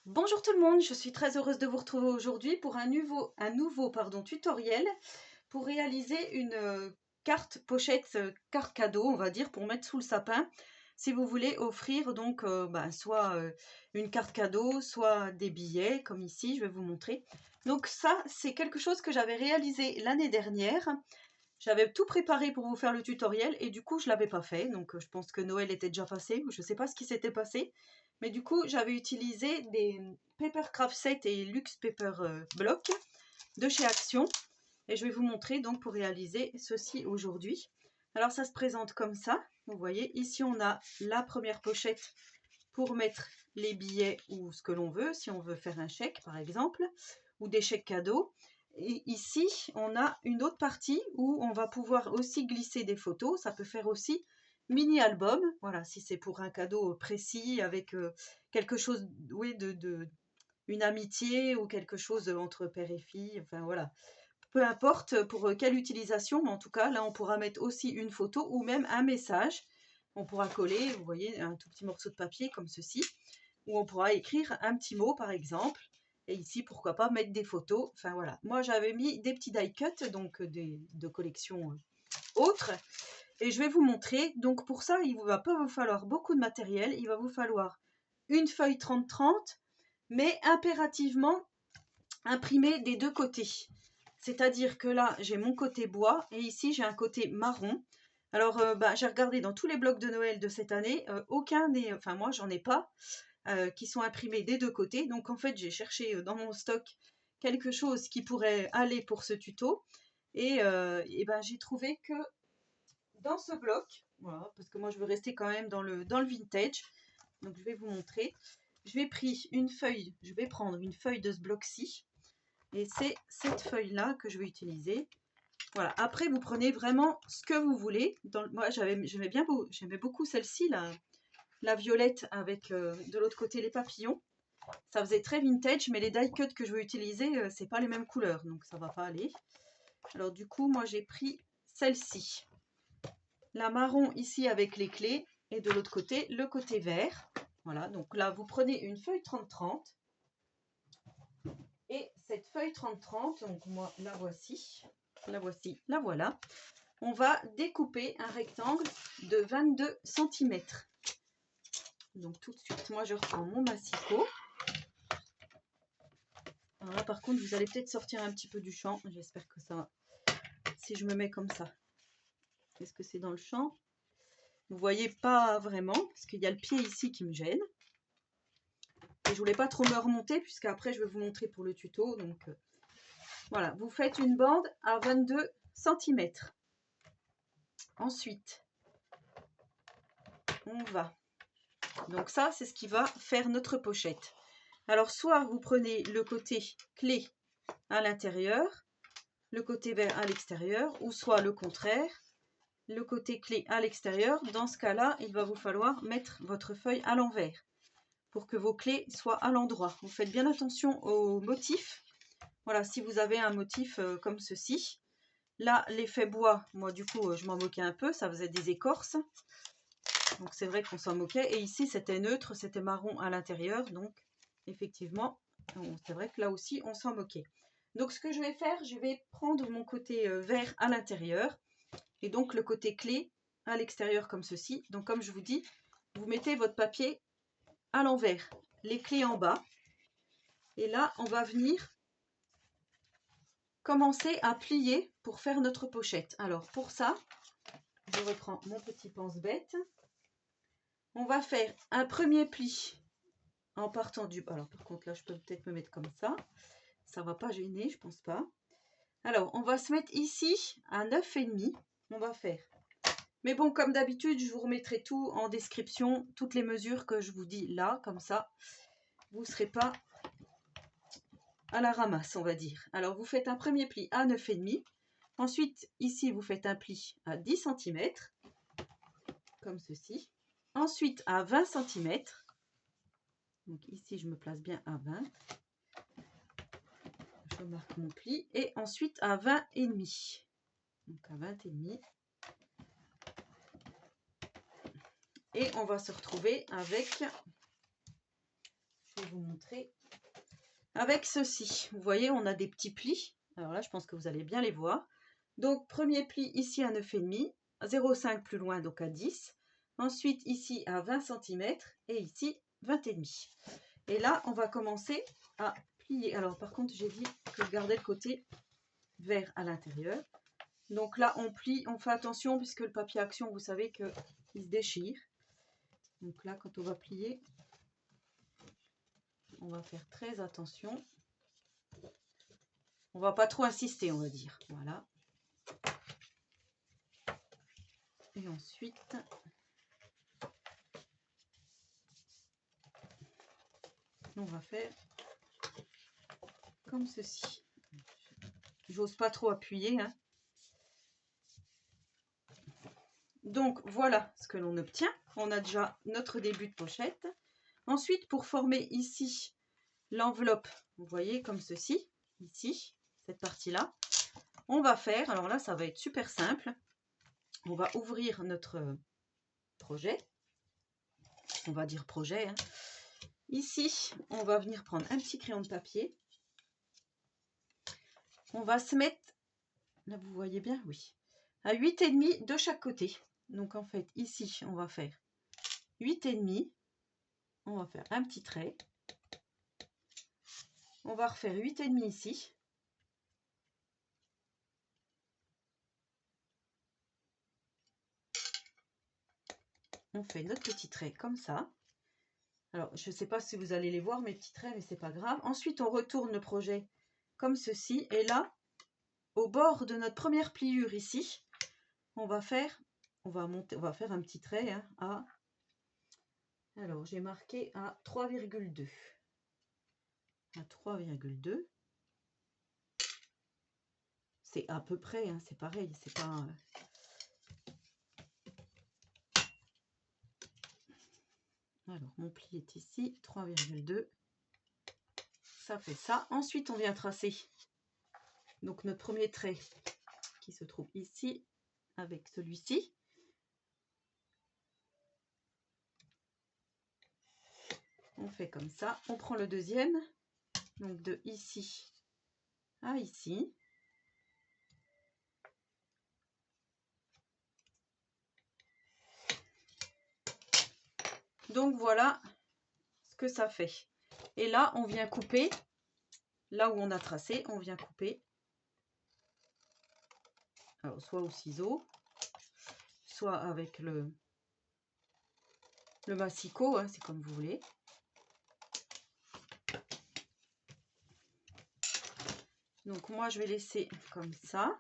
Bonjour tout le monde, je suis très heureuse de vous retrouver aujourd'hui pour un nouveau tutoriel pour réaliser une carte pochette, carte cadeau on va dire, pour mettre sous le sapin si vous voulez offrir donc soit une carte cadeau, soit des billets comme ici, je vais vous montrer. Donc ça c'est quelque chose que j'avais réalisé l'année dernière. J'avais tout préparé pour vous faire le tutoriel et du coup je l'avais pas fait, donc je pense que Noël était déjà passé ou je sais pas ce qui s'était passé. Mais du coup j'avais utilisé des Paper Craft Set et Luxe Paper Block de chez Action et je vais vous montrer donc pour réaliser ceci aujourd'hui. Alors ça se présente comme ça, vous voyez ici on a la première pochette pour mettre les billets ou ce que l'on veut, si on veut faire un chèque par exemple, ou des chèques cadeaux. Et ici, on a une autre partie où on va pouvoir aussi glisser des photos. Ça peut faire aussi mini-album. Voilà, si c'est pour un cadeau précis avec quelque chose, oui, une amitié ou quelque chose entre père et fille. Enfin voilà, peu importe pour quelle utilisation, mais en tout cas, là, on pourra mettre aussi une photo ou même un message. On pourra coller, vous voyez, un tout petit morceau de papier comme ceci, où on pourra écrire un petit mot, par exemple. Et ici, pourquoi pas mettre des photos. Enfin voilà, moi j'avais mis des petits die cut, donc de collection autres. Et je vais vous montrer. Donc pour ça, il ne va pas vous falloir beaucoup de matériel. Il va vous falloir une feuille 30-30, mais impérativement imprimée des deux côtés. C'est-à-dire que là, j'ai mon côté bois et ici, j'ai un côté marron. Alors, j'ai regardé dans tous les blocs de Noël de cette année, aucun n'est, enfin moi, j'en ai pas, qui sont imprimés des deux côtés. Donc, en fait, j'ai cherché dans mon stock quelque chose qui pourrait aller pour ce tuto. Et j'ai trouvé que dans ce bloc, voilà, parce que moi, je veux rester quand même dans le vintage. Donc, je vais vous montrer. Je vais prendre une feuille de ce bloc-ci. Et c'est cette feuille-là que je vais utiliser. Voilà. Après, vous prenez vraiment ce que vous voulez. Moi, j'aimais beaucoup celle-ci, la violette avec de l'autre côté les papillons. Ça faisait très vintage, mais les die cuts que je vais utiliser, c'est pas les mêmes couleurs, donc ça va pas aller. Alors du coup, moi j'ai pris celle-ci. La marron ici avec les clés, et de l'autre côté, le côté vert. Voilà, donc là, vous prenez une feuille 30-30. Et cette feuille 30-30, donc moi la voici, la voilà. On va découper un rectangle de 22 cm. Donc tout de suite, moi je reprends mon massicot. Alors là par contre, vous allez peut-être sortir un petit peu du champ. J'espère que ça va. Si je me mets comme ça, est-ce que c'est dans le champ? Vous voyez pas vraiment, parce qu'il y a le pied ici qui me gêne. Et je voulais pas trop me remonter, puisqu'après je vais vous montrer pour le tuto. Donc voilà, vous faites une bande à 22 cm. Ensuite, on va. Donc ça, c'est ce qui va faire notre pochette. Alors, soit vous prenez le côté clé à l'intérieur, le côté vert à l'extérieur, ou soit le contraire, le côté clé à l'extérieur. Dans ce cas-là, il va vous falloir mettre votre feuille à l'envers pour que vos clés soient à l'endroit. Vous faites bien attention au motif. Voilà, si vous avez un motif comme ceci. Là, l'effet bois, moi du coup, je m'en moquais un peu, ça faisait des écorces. Donc c'est vrai qu'on s'en moquait. Et ici, c'était neutre, c'était marron à l'intérieur. Donc effectivement, c'est vrai que là aussi, on s'en moquait. Donc ce que je vais faire, je vais prendre mon côté vert à l'intérieur. Et donc le côté clé à l'extérieur comme ceci. Donc comme je vous dis, vous mettez votre papier à l'envers. Les clés en bas. Et là, on va venir commencer à plier pour faire notre pochette. Alors pour ça, je reprends mon petit pense-bête. On va faire un premier pli en partant du... Alors par contre là je peux peut-être me mettre comme ça va pas gêner, je pense pas. Alors on va se mettre ici à 9,5. On va faire, mais bon, comme d'habitude je vous remettrai tout en description, toutes les mesures que je vous dis là, comme ça vous ne serez pas à la ramasse, on va dire. Alors vous faites un premier pli à 9,5. Ensuite ici vous faites un pli à 10 cm comme ceci. Ensuite à 20 cm. Donc ici je me place bien à 20. Je marque mon pli. Et ensuite à 20,5. Donc à 20,5. Et on va se retrouver avec, je vais vous montrer avec ceci. Vous voyez, on a des petits plis. Alors là, je pense que vous allez bien les voir. Donc, premier pli ici à 9,5, 0,5 plus loin, donc à 10. Ensuite, ici à 20 cm et ici 20,5. Et là, on va commencer à plier. Alors, par contre, j'ai dit que je gardais le côté vert à l'intérieur. Donc là, on plie, on fait attention puisque le papier action, vous savez qu'il se déchire. Donc là, quand on va plier, on va faire très attention. On va pas trop insister, on va dire. Voilà. Et ensuite, on va faire comme ceci. J'ose pas trop appuyer, hein. Donc voilà ce que l'on obtient. On a déjà notre début de pochette. Ensuite, pour former ici l'enveloppe, vous voyez comme ceci, ici, cette partie-là, on va faire, alors là ça va être super simple, on va ouvrir notre projet, on va dire projet, hein. Ici, on va venir prendre un petit crayon de papier, on va se mettre, là vous voyez bien, oui, à 8,5 de chaque côté. Donc en fait, ici, on va faire 8,5, on va faire un petit trait, on va refaire 8,5 ici, on fait notre petit trait comme ça. Alors, je ne sais pas si vous allez les voir, mes petits traits, mais c'est pas grave. Ensuite, on retourne le projet comme ceci. Et là, au bord de notre première pliure ici, on va faire un petit trait, hein, à... Alors, j'ai marqué à 3,2. À 3,2. C'est à peu près, hein, c'est pareil, c'est pas... Alors, mon pli est ici, 3,2. Ça fait ça. Ensuite, on vient tracer donc notre premier trait qui se trouve ici avec celui-ci. On fait comme ça. On prend le deuxième, donc de ici à ici. Donc voilà ce que ça fait. Et là, on vient couper, là où on a tracé, on vient couper. Alors, soit au ciseau, soit avec le massicot, hein, c'est comme vous voulez. Donc moi, je vais laisser comme ça.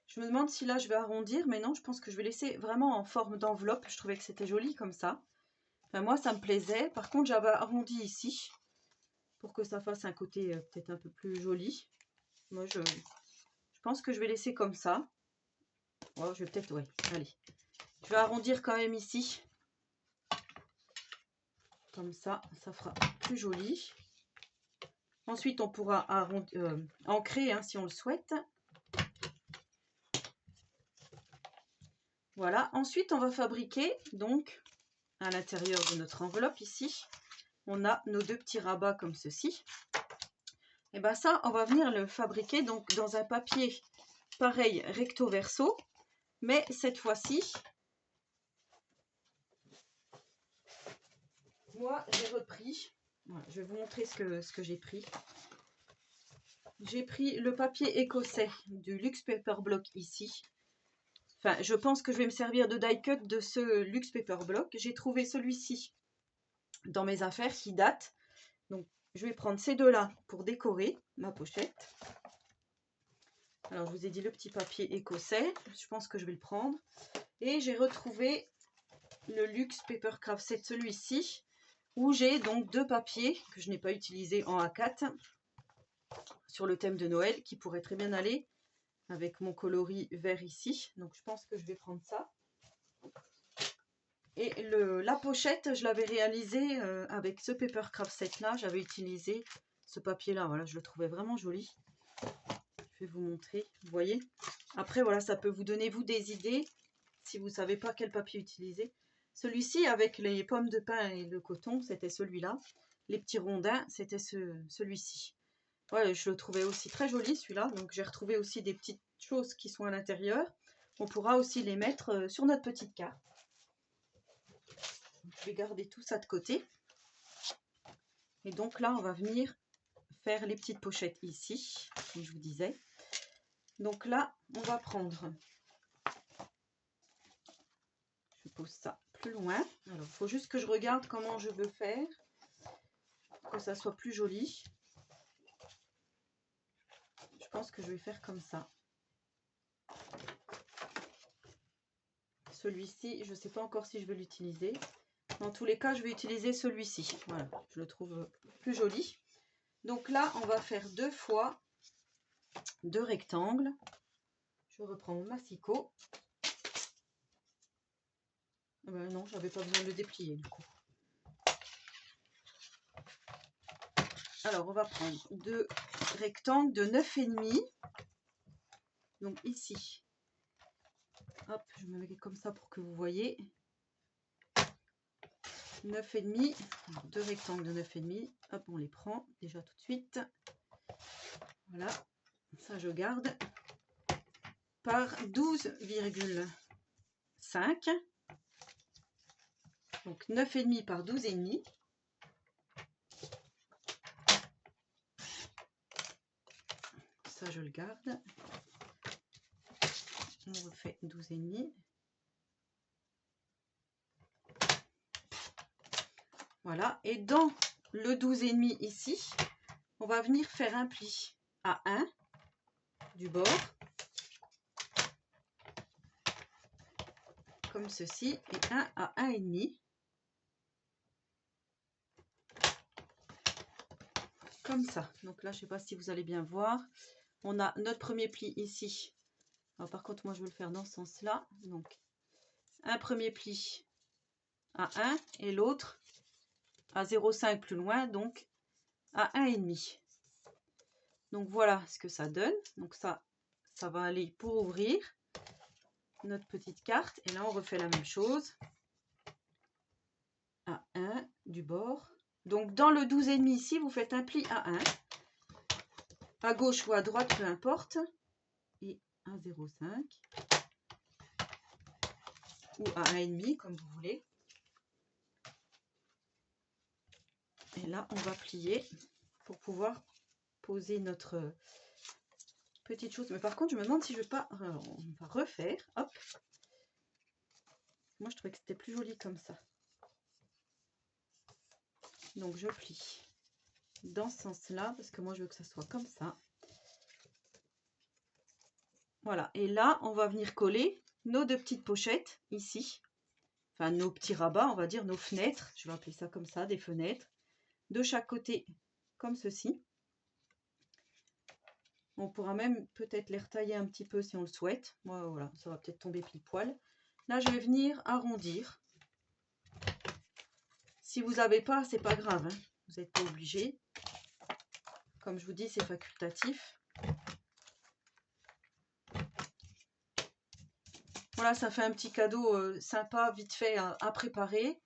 Je me demande si là, je vais arrondir, mais non, je pense que je vais laisser vraiment en forme d'enveloppe. Je trouvais que c'était joli comme ça. Enfin, moi, ça me plaisait. Par contre, j'avais arrondi ici pour que ça fasse un côté peut-être un peu plus joli. Moi, je pense que je vais laisser comme ça. Oh, je vais peut-être, ouais, allez. Je vais arrondir quand même ici. Comme ça, ça fera plus joli. Ensuite, on pourra ancrer, hein, si on le souhaite. Voilà. Ensuite, on va fabriquer, donc, à l'intérieur de notre enveloppe ici, on a nos deux petits rabats comme ceci. Et bien ça, on va venir le fabriquer donc dans un papier pareil, recto verso, mais cette fois-ci, moi, j'ai repris, voilà, je vais vous montrer ce que j'ai pris. J'ai pris le papier écossais du Luxe Paper Block ici. Enfin, je pense que je vais me servir de die cut de ce Luxe Paper Block. J'ai trouvé celui-ci dans mes affaires qui date. Donc, je vais prendre ces deux-là pour décorer ma pochette. Alors, je vous ai dit le petit papier écossais. Je pense que je vais le prendre. Et j'ai retrouvé le Luxe Paper Craft Set, celui-ci, où j'ai donc deux papiers que je n'ai pas utilisés en A4 sur le thème de Noël, qui pourrait très bien aller avec mon coloris vert ici. Donc, je pense que je vais prendre ça. Et la pochette, je l'avais réalisée avec ce Paper Craft Set là. J'avais utilisé ce papier là. Voilà, je le trouvais vraiment joli. Je vais vous montrer. Vous voyez. Après, voilà, ça peut vous donner vous des idées si vous ne savez pas quel papier utiliser. Celui-ci avec les pommes de pin et le coton, c'était celui-là. les petits rondins, c'était celui-ci. Ouais, je le trouvais aussi très joli celui-là. Donc j'ai retrouvé aussi des petites choses qui sont à l'intérieur. On pourra aussi les mettre sur notre petite carte. Je vais garder tout ça de côté. Et donc là, on va venir faire les petites pochettes ici, comme je vous disais. Donc là, on va prendre... Je pose ça plus loin. Alors, il faut juste que je regarde comment je veux faire pour que ça soit plus joli. Je pense que je vais faire comme ça. Celui-ci, je ne sais pas encore si je vais l'utiliser. Dans tous les cas, je vais utiliser celui-ci. Voilà, je le trouve plus joli. Donc là, on va faire 2 fois 2 rectangles. Je reprends mon massicot. Non, j'avais pas besoin de le déplier du coup. Alors, on va prendre 2 rectangles de 9,5. Donc ici, hop, je me mets comme ça pour que vous voyez. 9,5, 2 rectangles de 9,5. Hop, on les prend déjà tout de suite. Voilà, ça je garde. Par 12,5. Donc 9,5 par 12,5. Ça je le garde. On refait 12,5. Voilà, et dans le 12,5 ici, on va venir faire un pli à 1 du bord, comme ceci, et un à 1,5, comme ça. Donc là, je ne sais pas si vous allez bien voir, on a notre premier pli ici. Alors, par contre, moi, je veux le faire dans ce sens-là. Donc, un premier pli à 1 et l'autre à 0,5 plus loin, donc à 1,5. Donc, voilà ce que ça donne. Donc, ça va aller pour ouvrir notre petite carte. Et là, on refait la même chose. À 1 du bord. Donc, dans le 12,5 ici, vous faites un pli à 1. À gauche ou à droite, peu importe. Et à 0,5. Ou à 1,5, comme vous voulez. Et là, on va plier pour pouvoir poser notre petite chose. Mais par contre, je me demande si je ne vais pas... on va refaire. Hop. Moi, je trouvais que c'était plus joli comme ça. Donc, je plie dans ce sens-là, parce que moi, je veux que ça soit comme ça. Voilà. Et là, on va venir coller nos 2 petites pochettes, ici. Enfin, nos petits rabats, on va dire, nos fenêtres. Je vais appeler ça comme ça, des fenêtres. De chaque côté, comme ceci. On pourra même peut-être les retailler un petit peu si on le souhaite. Moi, voilà, ça va peut-être tomber pile poil. Là, je vais venir arrondir. Si vous n'avez pas, c'est pas grave, hein. Vous n'êtes pas obligé. Comme je vous dis, c'est facultatif. Voilà, ça fait un petit cadeau sympa, vite fait à préparer.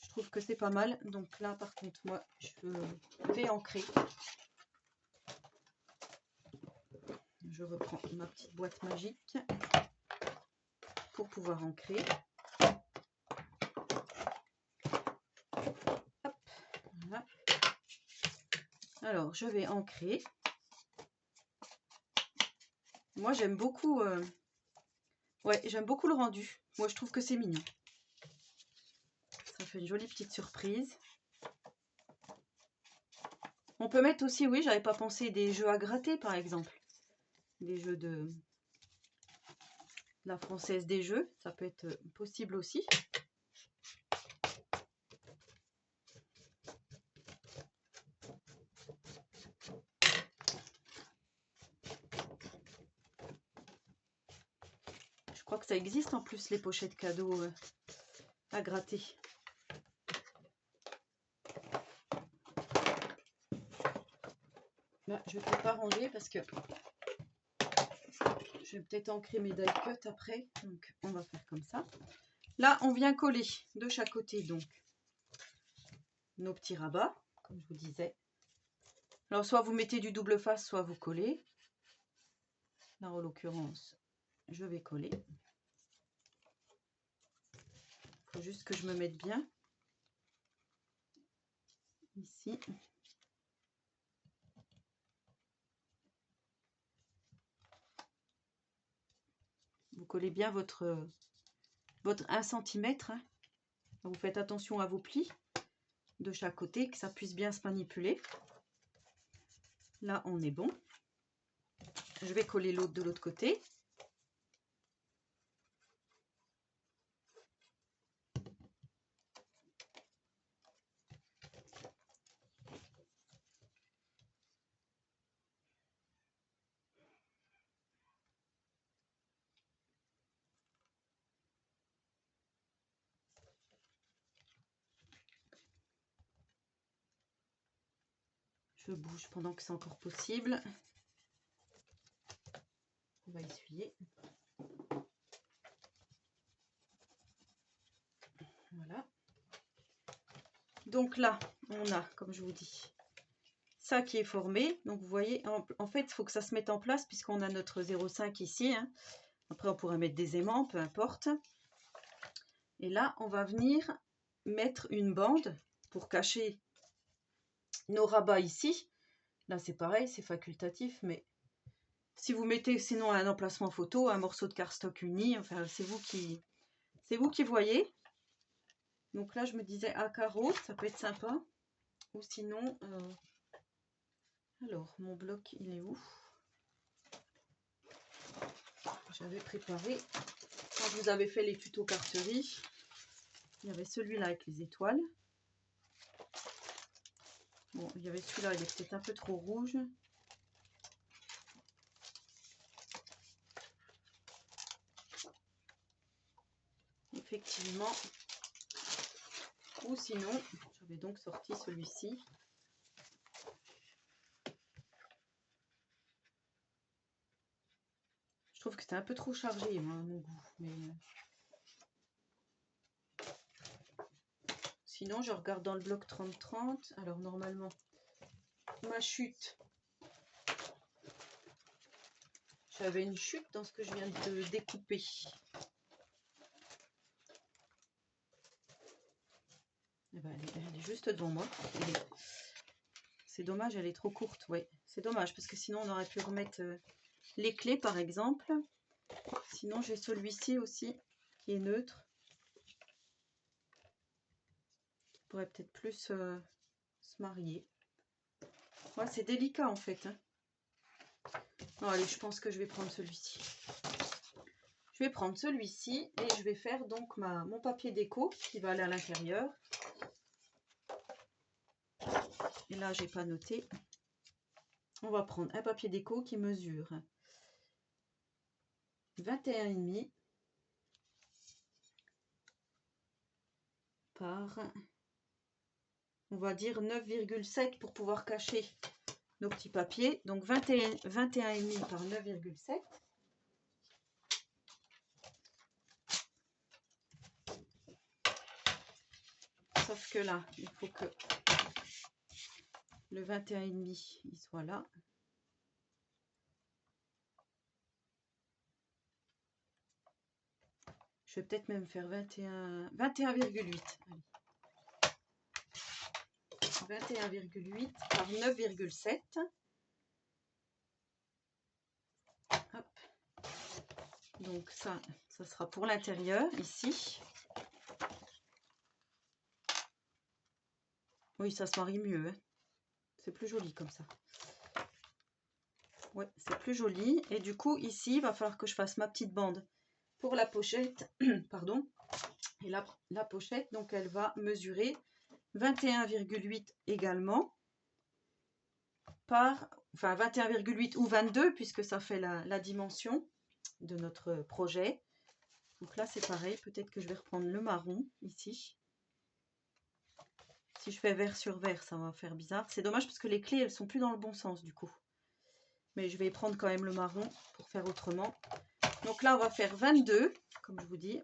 Je trouve que c'est pas mal. Donc là, par contre, moi, je vais ancrer. Je reprends ma petite boîte magique pour pouvoir ancrer. Hop, voilà. Alors, je vais ancrer. Moi, j'aime beaucoup... Ouais, j'aime beaucoup le rendu. Moi, je trouve que c'est mignon. Ça fait une jolie petite surprise. On peut mettre aussi, oui, j'avais pas pensé, des jeux à gratter, par exemple. Des jeux de la Française des Jeux. Ça peut être possible aussi. Je crois que ça existe en plus, les pochettes cadeaux à gratter. Là, je ne vais peut-être pas ranger parce que je vais peut-être ancrer mes die cut après. Donc, on va faire comme ça. Là, on vient coller de chaque côté, donc, nos petits rabats, comme je vous disais. Alors, soit vous mettez du double face, soit vous collez. Là, en l'occurrence, je vais coller. Il faut juste que je me mette bien. Ici. Vous collez bien votre 1 cm. Hein. Vous faites attention à vos plis de chaque côté, que ça puisse bien se manipuler. Là, on est bon. Je vais coller l'autre de l'autre côté. Je bouge pendant que c'est encore possible. On va essuyer. Voilà. Donc là, on a, comme je vous dis, ça qui est formé. Donc vous voyez, en fait, il faut que ça se mette en place puisqu'on a notre 0,5 ici. Hein. Après, on pourrait mettre des aimants, peu importe. Et là, on va venir mettre une bande pour cacher nos rabats ici. Là, c'est pareil, c'est facultatif, mais si vous mettez sinon un emplacement photo, un morceau de cardstock uni, enfin, c'est vous qui voyez. Donc là, je me disais à carreau, ça peut être sympa. Ou sinon, alors, mon bloc, il est où? J'avais préparé, quand vous avez fait les tutos carterie, il y avait celui-là avec les étoiles. Bon, il y avait celui-là, il est peut-être un peu trop rouge. Effectivement. Ou sinon, j'avais donc sorti celui-ci. Je trouve que c'était un peu trop chargé, moi, à mon goût. Mais sinon, je regarde dans le bloc 30-30. Alors, normalement, ma chute. J'avais une chute dans ce que je viens de découper. Eh ben, elle est juste devant moi. C'est dommage, elle est trop courte. Oui, c'est dommage parce que sinon, on aurait pu remettre les clés, par exemple. Sinon, j'ai celui-ci aussi qui est neutre. Qui pourrait peut-être plus se marier. Ouais, c'est délicat en fait. Hein. Non, allez, je pense que je vais prendre celui-ci. Je vais prendre celui-ci et je vais faire donc mon papier déco qui va aller à l'intérieur. Et là, j'ai pas noté. On va prendre un papier déco qui mesure 21,5 par, on va dire 9,7 pour pouvoir cacher nos petits papiers. Donc 21,5 par 9,7. Sauf que là, il faut que le 21,5 il soit là. Je vais peut-être même faire 21,8. 21,8 par 9,7. Donc ça sera pour l'intérieur ici. Oui, ça se marie mieux. Hein. C'est plus joli comme ça. Ouais, c'est plus joli. Et du coup, ici, il va falloir que je fasse ma petite bande pour la pochette. Pardon. Et la pochette, donc, elle va mesurer 21,8 également par... Enfin, 21,8 ou 22, puisque ça fait la dimension de notre projet. Donc là, c'est pareil. Peut-être que je vais reprendre le marron, ici. Si je fais vert sur vert, ça va faire bizarre. C'est dommage parce que les clés, elles sont plus dans le bon sens du coup. Mais je vais prendre quand même le marron pour faire autrement. Donc là, on va faire 22, comme je vous dis.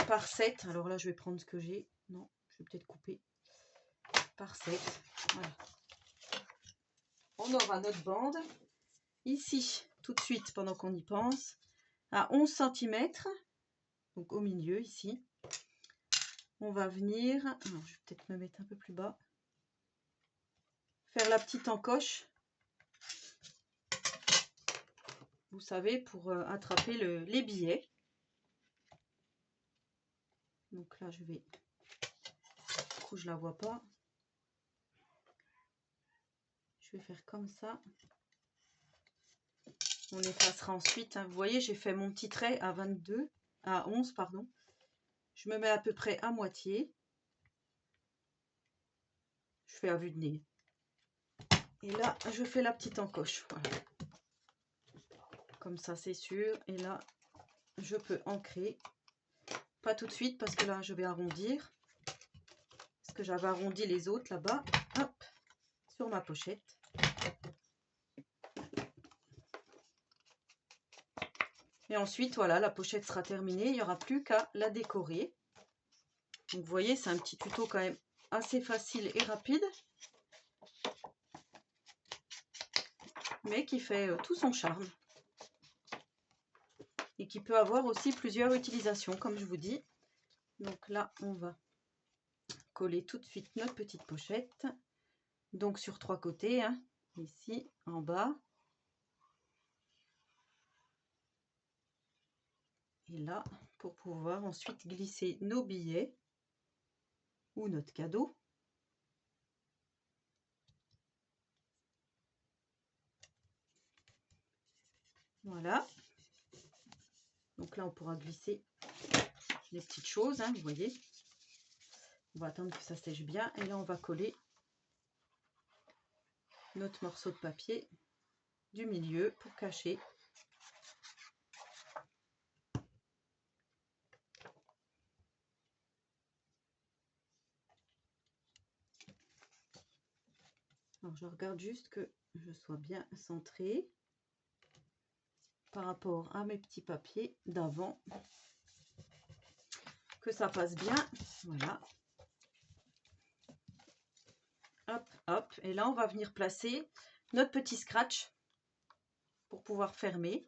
par 7. Alors là, je vais prendre ce que j'ai. Non, je vais peut-être couper. Par 7. Voilà. On aura notre bande. Ici, tout de suite, pendant qu'on y pense, à 11 cm. Donc au milieu, ici. On va venir... Alors, je vais peut-être me mettre un peu plus bas. Faire la petite encoche. Vous savez, pour attraper les billets. Donc là, je vais... Du coup, je la vois pas. Je vais faire comme ça. On effacera ensuite. Hein. Vous voyez, j'ai fait mon petit trait à 22, à 11, pardon. Je me mets à peu près à moitié. Je fais à vue de nez. Et là, je fais la petite encoche. Voilà. Comme ça, c'est sûr. Et là, je peux ancrer. Pas tout de suite parce que là, je vais arrondir. Parce que j'avais arrondi les autres là-bas. Hop, sur ma pochette. Et ensuite, voilà, la pochette sera terminée. Il n'y aura plus qu'à la décorer. Donc, vous voyez, c'est un petit tuto quand même assez facile et rapide. Mais qui fait tout son charme. Et qui peut avoir aussi plusieurs utilisations, comme je vous dis. Donc là, on va coller tout de suite notre petite pochette. Donc sur 3 côtés, hein, ici, en bas. Et là, pour pouvoir ensuite glisser nos billets ou notre cadeau. Voilà. Donc là, on pourra glisser les petites choses, hein, vous voyez. On va attendre que ça sèche bien. Et là, on va coller notre morceau de papier du milieu pour cacher. Alors, je regarde juste que je sois bien centrée par rapport à mes petits papiers d'avant. Que ça passe bien. Voilà. Hop, hop. Et là, on va venir placer notre petit scratch pour pouvoir fermer.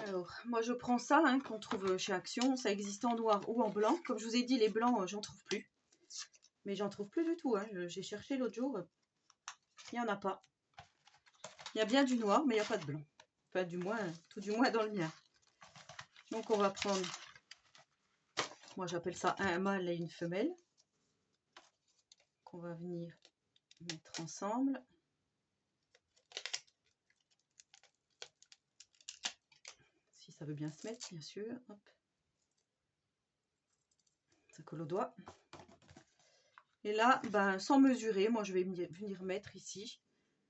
Alors, moi, je prends ça hein, qu'on trouve chez Action. Ça existe en noir ou en blanc. Comme je vous ai dit, les blancs, j'en trouve plus. Mais j'en trouve plus du tout. Hein. J'ai cherché l'autre jour. Il n'y en a pas. Il y a bien du noir, mais il n'y a pas de blanc. Enfin, du moins, tout du moins dans le mien. Donc, on va prendre... Moi, j'appelle ça un mâle et une femelle. Qu'on va venir mettre ensemble. Si ça veut bien se mettre, bien sûr. Hop. Ça colle au doigt. Et là, ben, sans mesurer, moi, je vais venir mettre ici.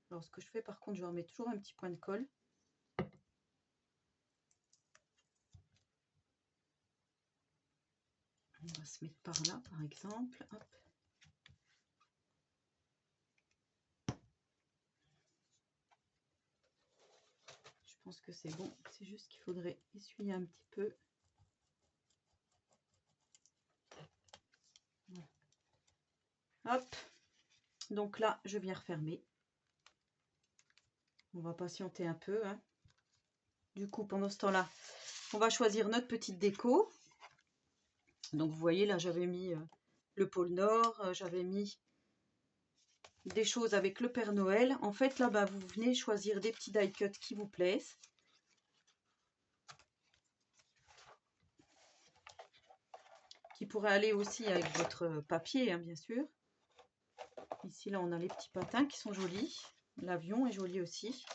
Alors, ce que je fais, par contre, je remets toujours un petit point de colle. On va se mettre par là, par exemple. Hop. Je pense que c'est bon. C'est juste qu'il faudrait essuyer un petit peu. Voilà. Hop. Donc là, je viens refermer. On va patienter un peu. Hein. Du coup, pendant ce temps-là, on va choisir notre petite déco. Donc, vous voyez, là, j'avais mis le pôle Nord. J'avais mis des choses avec le Père Noël. En fait, là, bah, vous venez choisir des petits die cuts qui vous plaisent. Qui pourraient aller aussi avec votre papier, hein, bien sûr. Ici, là, on a les petits patins qui sont jolis. L'avion est joli aussi.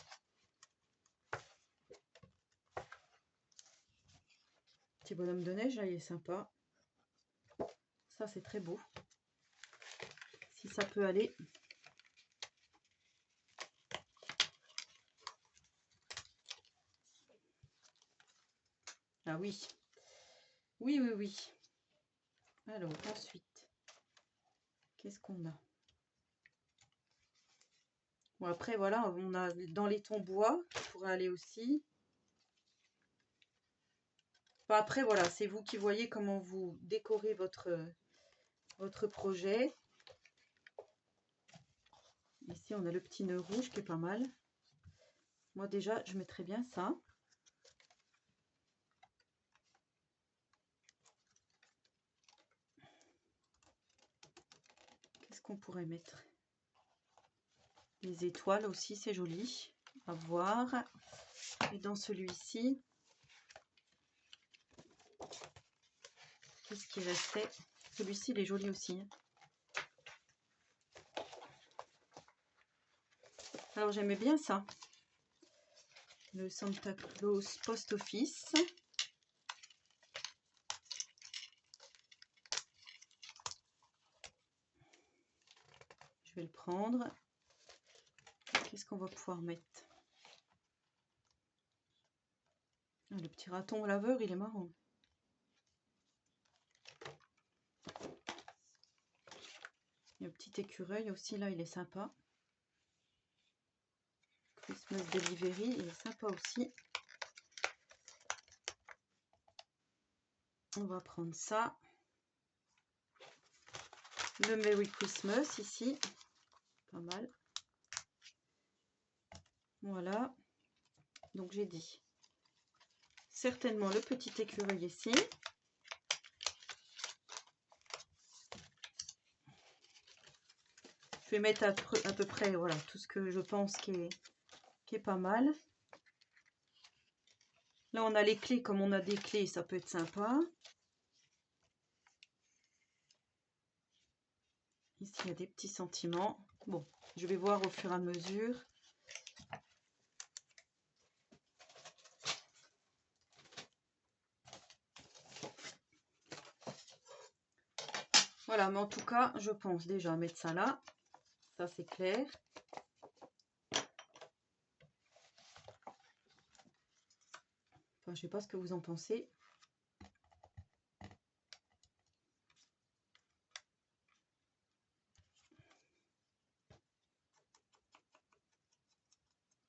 Petit bonhomme de neige, là, il est sympa. Ça, c'est très beau. Si ça peut aller. Ah oui. Oui, oui, oui. Alors, ensuite, qu'est-ce qu'on a? Bon, après, voilà, on a dans les tons bois qui pourraient aller aussi. Enfin, après, voilà, c'est vous qui voyez comment vous décorez votre projet. Ici, on a le petit nœud rouge qui est pas mal. Moi, déjà, je mettrais bien ça. Qu'est-ce qu'on pourrait mettre? Les étoiles aussi, c'est joli à voir. Et dans celui-ci, qu'est-ce qui restait? Celui-ci, il est joli aussi. Alors, j'aimais bien ça. Le Santa Claus Post Office. Je vais le prendre. Qu'est-ce qu'on va pouvoir mettre? Ah, le petit raton laveur, il est marrant. Le petit écureuil aussi, là, il est sympa. Christmas Delivery, il est sympa aussi. On va prendre ça. Le Merry Christmas ici. Pas mal. Voilà. Donc j'ai dit certainement le petit écureuil ici. Je vais mettre à peu près voilà, tout ce que je pense qui est pas mal. Là, on a les clés. Comme on a des clés, ça peut être sympa. Ici, il y a des petits sentiments. Bon, je vais voir au fur et à mesure. Voilà, mais en tout cas, je pense déjà mettre ça là. Ça, c'est clair. Enfin, je sais pas ce que vous en pensez.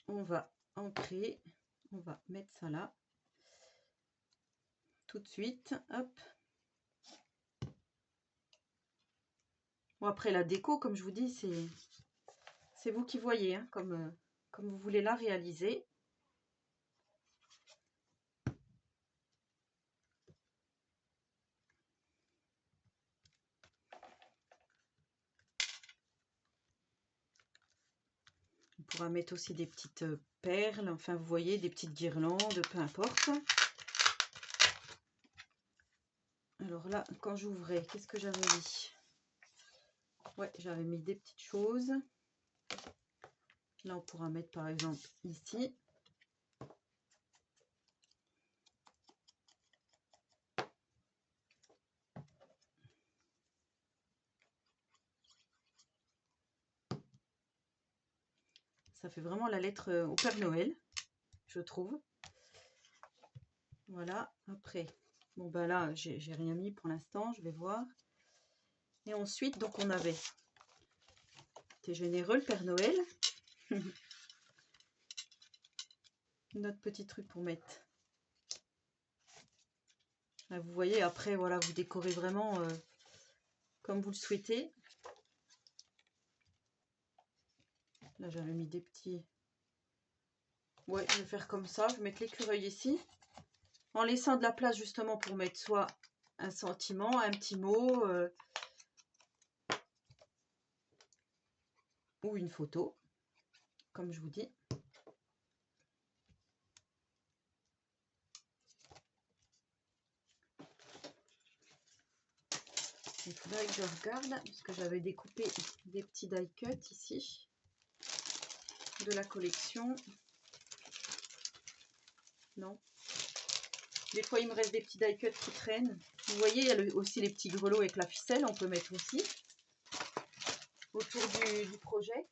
On va ancrer. On va mettre ça là. Tout de suite. Hop. Bon, après, la déco, comme je vous dis, c'est vous qui voyez, hein, comme vous voulez la réaliser. On pourra mettre aussi des petites perles, enfin vous voyez, des petites guirlandes, peu importe. Alors là, quand j'ouvrais, qu'est-ce que j'avais mis? Ouais, j'avais mis des petites choses. Là, on pourra mettre par exemple ici. Ça fait vraiment la lettre au Père Noël, je trouve. Voilà, après, bon ben là, j'ai rien mis pour l'instant, je vais voir. Et ensuite, donc on avait, t'es généreux le Père Noël. Notre petit truc pour mettre. Là, vous voyez, après, voilà, vous décorez vraiment comme vous le souhaitez. Là, j'avais mis des petits... Ouais, je vais faire comme ça. Je vais mettre l'écureuil ici. En laissant de la place justement pour mettre soit un sentiment, un petit mot ou une photo, comme je vous dis. Il faudrait que je regarde parce que j'avais découpé des petits die cut ici de la collection. Non. Des fois, il me reste des petits die cut qui traînent. Vous voyez, il y a aussi les petits grelots avec la ficelle. On peut mettre aussi autour du projet.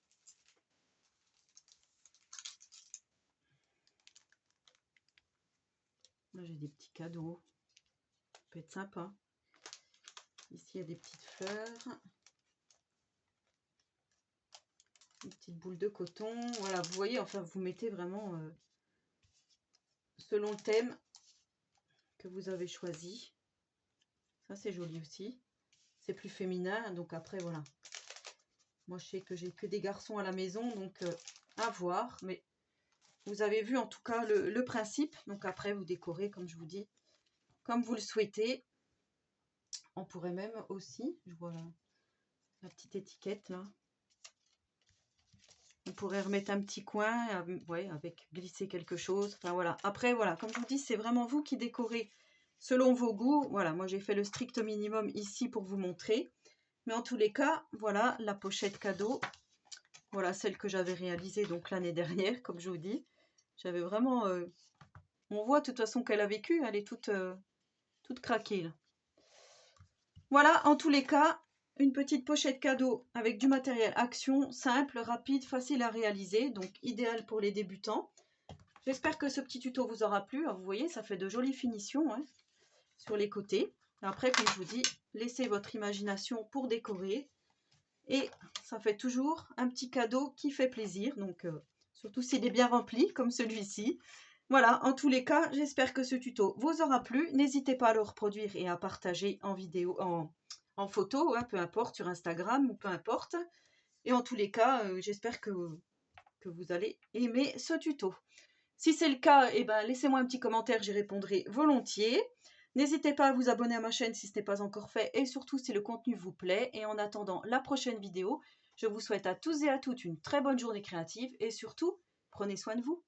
Là, j'ai des petits cadeaux. Ça peut être sympa. Ici, il y a des petites fleurs. Une petite boule de coton. Voilà, vous voyez, enfin, vous mettez vraiment selon le thème que vous avez choisi. Ça, c'est joli aussi. C'est plus féminin, donc après, voilà. Moi, je sais que j'ai que des garçons à la maison, donc à voir. Mais vous avez vu en tout cas le principe. Donc après, vous décorez, comme je vous dis, comme vous le souhaitez. On pourrait même aussi, je vois la petite étiquette là. On pourrait remettre un petit coin, ouais, avec glisser quelque chose. Enfin voilà. Après, voilà, comme je vous dis, c'est vraiment vous qui décorez selon vos goûts. Voilà, moi j'ai fait le strict minimum ici pour vous montrer. Mais en tous les cas, voilà la pochette cadeau. Voilà celle que j'avais réalisée donc l'année dernière, comme je vous dis. J'avais vraiment... on voit de toute façon qu'elle a vécu, elle est toute craquée là. Voilà, en tous les cas, une petite pochette cadeau avec du matériel action, simple, rapide, facile à réaliser, donc idéal pour les débutants. J'espère que ce petit tuto vous aura plu. Alors, vous voyez, ça fait de jolies finitions hein, sur les côtés. Après, comme je vous dis, laissez votre imagination pour décorer. Et ça fait toujours un petit cadeau qui fait plaisir. Donc, surtout s'il est bien rempli, comme celui-ci. Voilà, en tous les cas, j'espère que ce tuto vous aura plu. N'hésitez pas à le reproduire et à partager en vidéo, en photo, hein, peu importe, sur Instagram ou peu importe. Et en tous les cas, j'espère que vous allez aimer ce tuto. Si c'est le cas, eh ben, laissez-moi un petit commentaire, j'y répondrai volontiers. N'hésitez pas à vous abonner à ma chaîne si ce n'est pas encore fait et surtout si le contenu vous plaît. Et en attendant la prochaine vidéo, je vous souhaite à tous et à toutes une très bonne journée créative et surtout, prenez soin de vous.